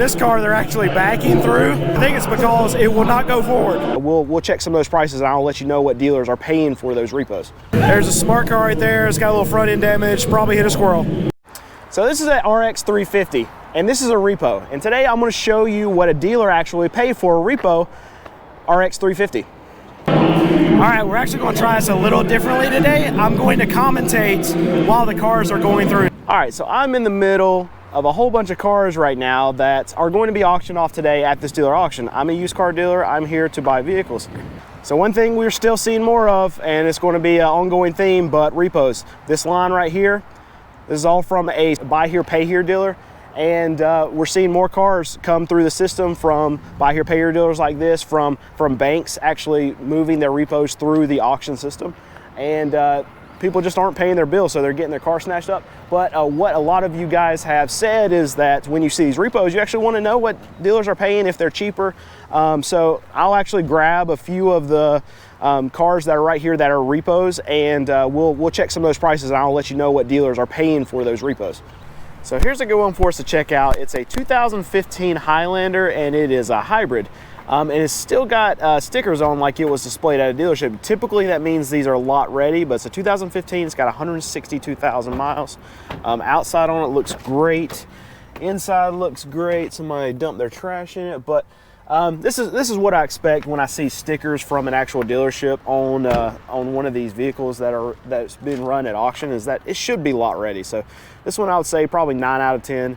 This car they're actually backing through. I think it's because it will not go forward. We'll check some of those prices and I'll let you know what dealers are paying for those repos. There's a smart car right there. It's got a little front end damage, probably hit a squirrel. So this is an RX 350 and this is a repo. And today I'm going to show you what a dealer actually paid for a repo RX 350. All right, we're actually going to try this a little differently today. I'm going to commentate while the cars are going through. All right, so I'm in the middle of a whole bunch of cars right now that are going to be auctioned off today at this dealer auction. I'm a used car dealer. I'm here to buy vehicles. So one thing we're still seeing more of, and it's going to be an ongoing theme, but repos. This line right here, this is all from a buy here, pay here dealer. And we're seeing more cars come through the system from buy here, pay here dealers like this, from banks actually moving their repos through the auction system. And people just aren't paying their bills, so they're getting their car snatched up. But what a lot of you guys have said is that when you see these repos, you actually want to know what dealers are paying if they're cheaper. So I'll actually grab a few of the cars that are right here that are repos, and we'll check some of those prices, and I'll let you know what dealers are paying for those repos. So here's a good one for us to check out. It's a 2015 Highlander, and it is a hybrid. And it's still got stickers on like it was displayed at a dealership. Typically that means these are lot ready, but it's a 2015. It's got 162,000 miles. Outside on it looks great. Inside looks great. Somebody dumped their trash in it, but this is what I expect when I see stickers from an actual dealership on one of these vehicles that's been run at auction, is that it should be lot ready. So this one I would say probably 9 out of 10.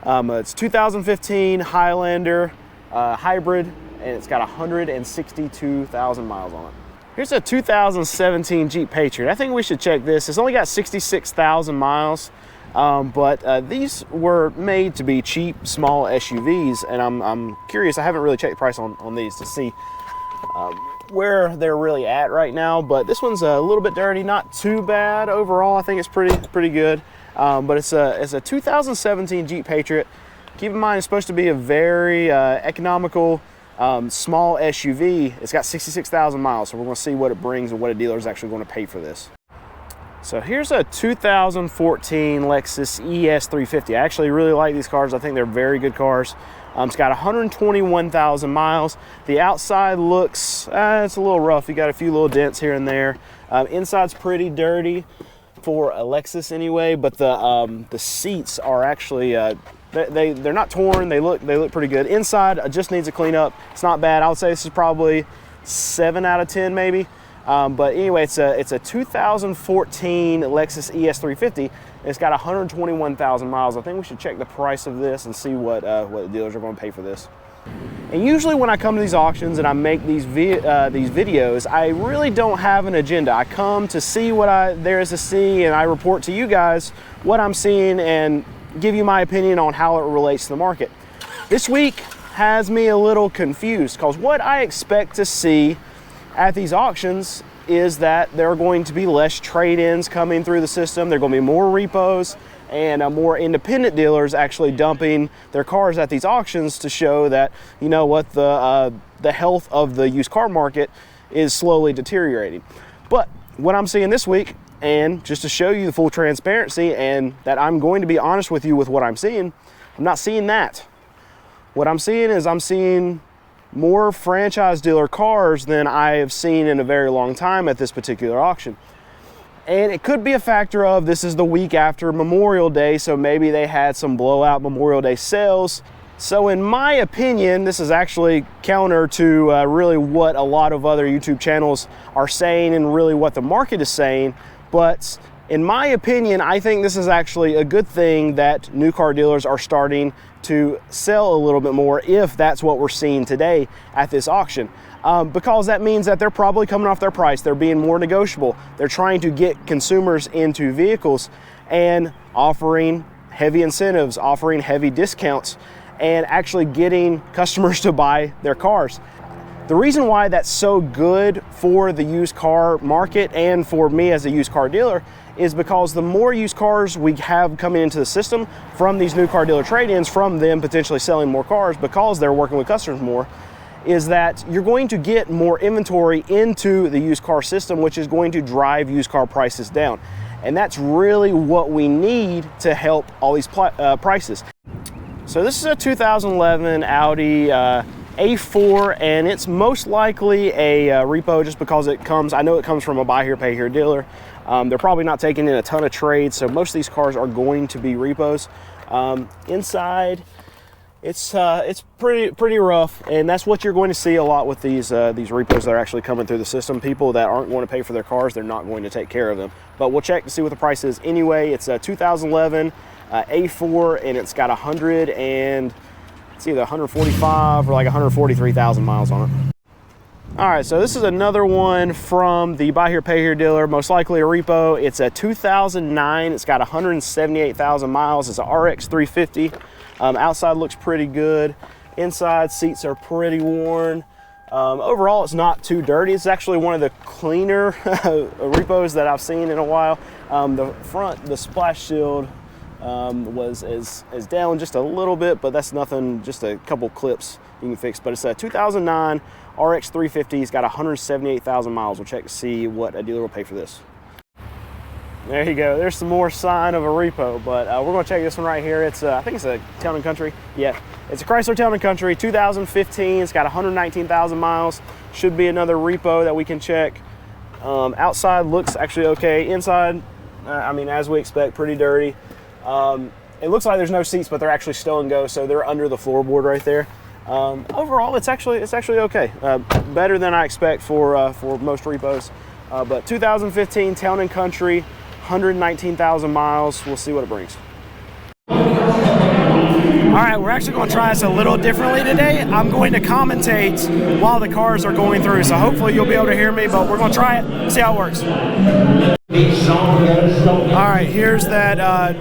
It's 2015 Highlander hybrid, and it's got 162,000 miles on it. Here's a 2017 Jeep Patriot. I think we should check this. It's only got 66,000 miles, but these were made to be cheap, small SUVs, and I'm curious. I haven't really checked the price on these to see where they're really at right now, but this one's a little bit dirty, not too bad overall. I think it's pretty good, but it's a 2017 Jeep Patriot. Keep in mind, it's supposed to be a very economical, small SUV. It's got 66,000 miles, so we're going to see what it brings and what a dealer is actually going to pay for this. So here's a 2014 Lexus ES350. I actually really like these cars. I think they're very good cars. It's got 121,000 miles. The outside looks, it's a little rough. You got a few little dents here and there. Inside's pretty dirty for a Lexus anyway, but the seats are actually they're not torn. They look pretty good. Inside just needs a clean up. It's not bad. I would say this is probably 7 out of 10 maybe. But anyway, it's a 2014 Lexus ES350. It's got 121,000 miles. I think we should check the price of this and see what the dealers are going to pay for this. And usually when I come to these auctions and I make these videos, I really don't have an agenda. I come to see what there is to see, and I report to you guys what I'm seeing and give you my opinion on how it relates to the market. This week has me a little confused because what I expect to see at these auctions is that there are going to be less trade-ins coming through the system. There are going to be more repos and more independent dealers actually dumping their cars at these auctions to show that, you know what, the health of the used car market is slowly deteriorating. But what I'm seeing this week, and just to show you the full transparency and that I'm going to be honest with you with what I'm seeing, I'm not seeing that. What I'm seeing is I'm seeing more franchise dealer cars than I have seen in a very long time at this particular auction. And it could be a factor of this is the week after Memorial Day, so maybe they had some blowout Memorial Day sales. So in my opinion, this is actually counter to really what a lot of other YouTube channels are saying and really what the market is saying. But in my opinion, I think this is actually a good thing that new car dealers are starting to sell a little bit more, if that's what we're seeing today at this auction. Because that means that they're probably coming off their price. They're being more negotiable. They're trying to get consumers into vehicles and offering heavy incentives, offering heavy discounts, and actually getting customers to buy their cars. The reason why that's so good for the used car market and for me as a used car dealer is because the more used cars we have coming into the system from these new car dealer trade-ins, from them potentially selling more cars because they're working with customers more, is that you're going to get more inventory into the used car system, which is going to drive used car prices down. And that's really what we need to help all these prices. So this is a 2011 Audi A4, and it's most likely a repo just because it comes, I know it comes from a buy here, pay here dealer. They're probably not taking in a ton of trades, so most of these cars are going to be repos. Inside, it's pretty rough, and that's what you're going to see a lot with these repos that are actually coming through the system. People that aren't going to pay for their cars, they're not going to take care of them. But we'll check to see what the price is anyway. It's a 2011 A4, and it's got it's either 145 or like 143,000 miles on it. All right, so this is another one from the buy here, pay here dealer, most likely a repo. It's a 2009. It's got 178,000 miles. It's a RX 350. Outside looks pretty good. Inside seats are pretty worn. Overall, it's not too dirty. It's actually one of the cleaner repos that I've seen in a while. The front, the splash shield is down just a little bit, but that's nothing, just a couple clips you can fix. But it's a 2009 RX 350. It's got 178,000 miles. We'll check to see what a dealer will pay for this. There you go. There's some more sign of a repo, but we're going to check this one right here. It's I think it's a Town & Country. Yeah, it's a Chrysler Town & Country 2015. It's got 119,000 miles. Should be another repo that we can check. Outside looks actually okay. Inside, I mean, as we expect, pretty dirty. It looks like there's no seats, but they're actually stow and go, so they're under the floorboard right there. Overall, it's actually okay. Better than I expect for most repos. But 2015 Town & Country, 119,000 miles. We'll see what it brings. All right, we're actually going to try this a little differently today. I'm going to commentate while the cars are going through, so hopefully you'll be able to hear me, but we're going to try it, see how it works. All right, here's that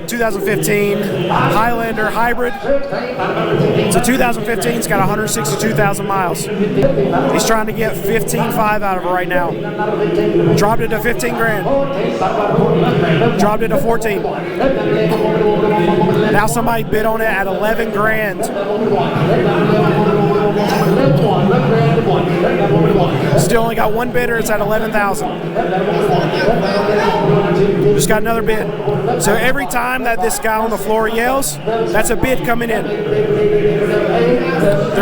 2015 Highlander Hybrid. It's a 2015, it's got 162,000 miles. He's trying to get 15.5 out of it right now. Dropped it to 15 grand. Dropped it to 14. Now somebody bid on it at 11 grand. Still only got one bidder, it's at 11,000. Just got another bid. So every time that this guy on the floor yells, that's a bid coming in. They're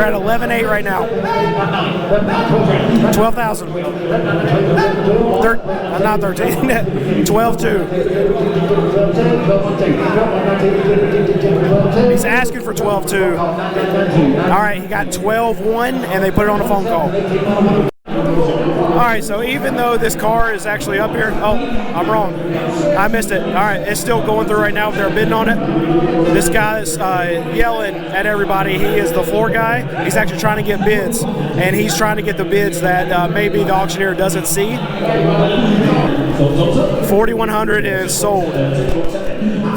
at 11.8 right now. 12,000. Not 13. 12.2. He's asking for 12.2. All right, he got 12.1, and they put it on a phone call. All right, so even though this car is actually up here, oh, I'm wrong. I missed it. All right, it's still going through right now. They're bidding on it. This guy is yelling at everybody. He is the floor guy. He's actually trying to get bids, and he's trying to get the bids that maybe the auctioneer doesn't see. 4,100 is sold.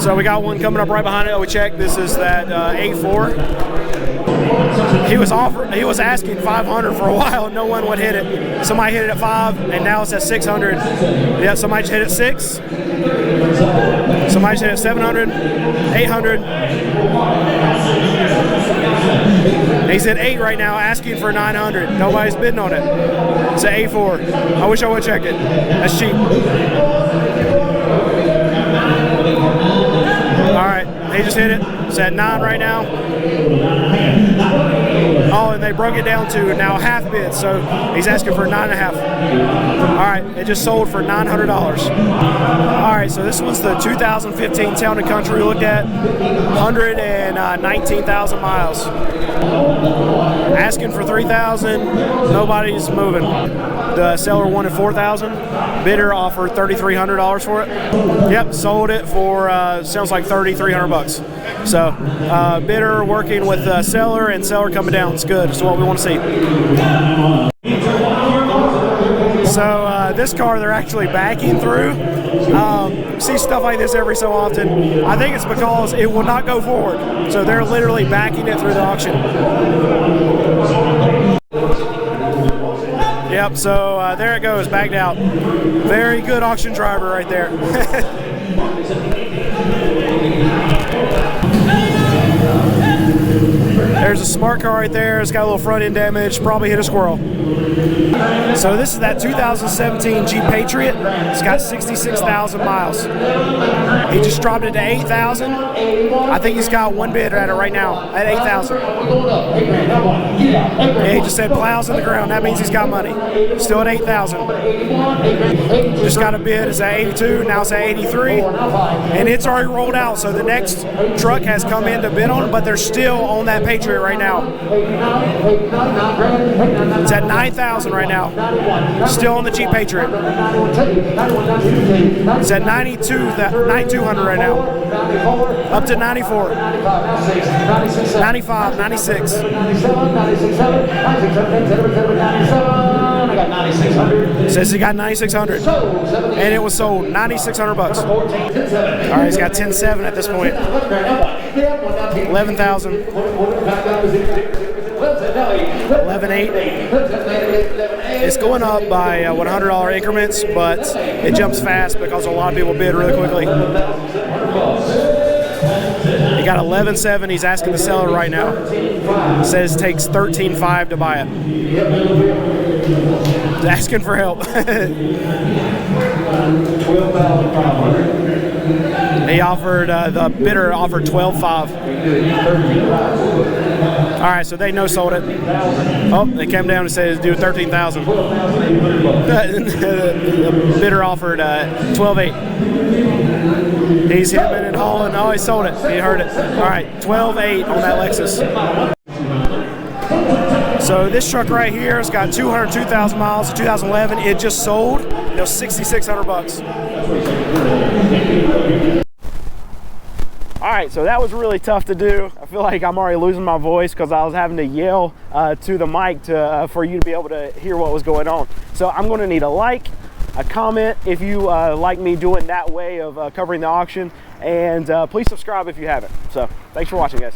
So we got one coming up right behind it. Oh, we checked. This is that A4. He was asking 500 for a while, and no one would hit it. Somebody hit it at 5, and now it's at 600. Yeah, somebody just hit it 6. Somebody just hit it 700, 800. He's at 8 right now, asking for 900. Nobody's bidding on it. It's an A4. I wish I would check it. That's cheap. All right, he just hit it. It's at 9 right now. Oh, and they broke it down to now half bid, so he's asking for 9.5. All right, it just sold for $900. All right, so this one's the 2015 Town & Country we looked at, 119,000 miles. Asking for 3,000, nobody's moving. The seller wanted 4,000. Bidder offered $3,300 for it. Yep, sold it for sounds like $3,300. So bidder working with the seller and seller coming down. It's good. It's what we want to see. So this car they're actually backing through. See stuff like this every so often. I think it's because it will not go forward. So they're literally backing it through the auction. Yep, so there it goes, backed out. Very good auction driver right there. There's a smart car right there. It's got a little front end damage. Probably hit a squirrel. So this is that 2017 Jeep Patriot. It's got 66,000 miles. He just dropped it to 8,000, I think he's got one bid at it right now at 8,000. Yeah, he just said plows in the ground. That means he's got money. Still at 8,000. Just got a bid. It's at 82. Now it's at 83, and it's already rolled out. So the next truck has come in to bid on it, but they're still on that Patriot right now. It's at 9,000 right now. Still on the Jeep Patriot. It's at 9,200 right now. Up to 94. 95, 96. Says he got 9,600. And it was sold 9,600 bucks. All right, he's got 10.7 at this point. 11,000. 11.8. It's going up by $100 increments, but it jumps fast because a lot of people bid really quickly. He got 11.7. He's asking the seller right now. Says it takes 13.5 to buy it. He's asking for help. He offered, the bidder offered 12.5. All right, so they no-sold it. Oh, they came down and said do 13,000. The bidder offered 12.8. He's hemming and hauling. Oh, he sold it. He heard it. All right, 12.8 on that Lexus. So this truck right here has got 202,000 miles, 2011. It just sold. It was 6,600 bucks. All right, so that was really tough to do. I feel like I'm already losing my voice because I was having to yell to the mic for you to be able to hear what was going on. So I'm going to need a like, a comment if you like me doing that way of covering the auction, and please subscribe if you haven't. So thanks for watching, guys.